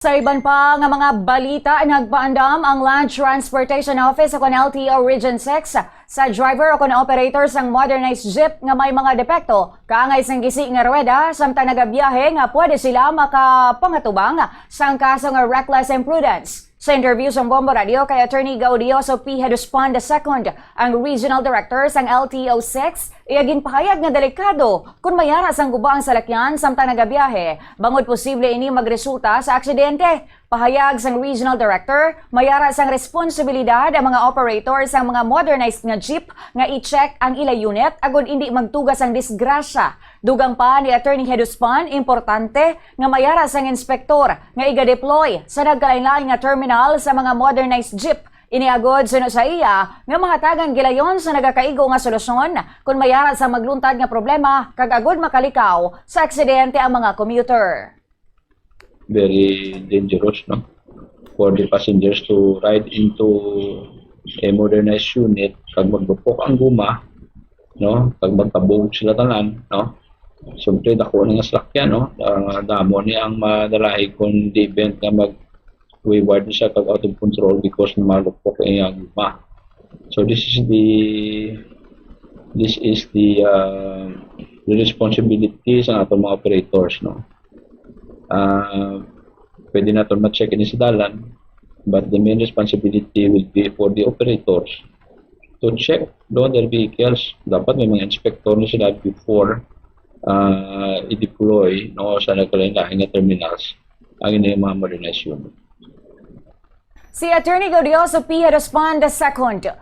Sa iban pa nga mga balita, nagpaandam ang Land Transportation Office o LTO Region 6 sa driver o operator sang modernized jeep nga may mga depekto. Kaangay sang gisi nga ruweda, samtang nagabyahe nga pwede sila makapangatubang sang kaso nga reckless imprudence. Sa interview sa Bombo Radio kay Attorney Gaudioso P. Heduspon II, ang Regional Director sang LTO 6, iyagin pahayag nga delikado kung mayara sang guba ang salakyan samtang nagabiyahe. Bangod posible ini magresulta sa aksidente. Pahayag sang Regional Director, mayara sang responsibilidad ang mga operator sang mga modernized nga jeep nga i-check ang ila unit agud hindi magtugas ang disgrasya. Dugang pa ni Attorney Heduspon, importante nga mayara sang inspektor nga iga-deploy sa nagkalain-lain nga terminal sa mga modernized jeep. Iniagod sino sa iya nga mga tagang gilayon sa nagakaigo nga solusyon kung mayara sa magluntad nga problema kag agud makalikaw sa aksidente ang mga commuter. Very dangerous, no, for the passengers to ride into a modernized unit kag magbupok ang guma, no, kag magtabog sila tanan, no. Siyempre dako na nga salakyan, no, damo ni ang madalahi kung the event nga wayward siya kag out of control because malupok ang guma. So this is the responsibility sa atong mga operators, no. Pwede na ito ma-check in sa dalan, but the main responsibility will be for the operators to check their vehicles. Dapat may mga inspector na sila before i-deploy, no, sa nagkalain-lain nga terminals ang inyong mga modernized unit. Si Attorney Gaudioso P. Heduspon II,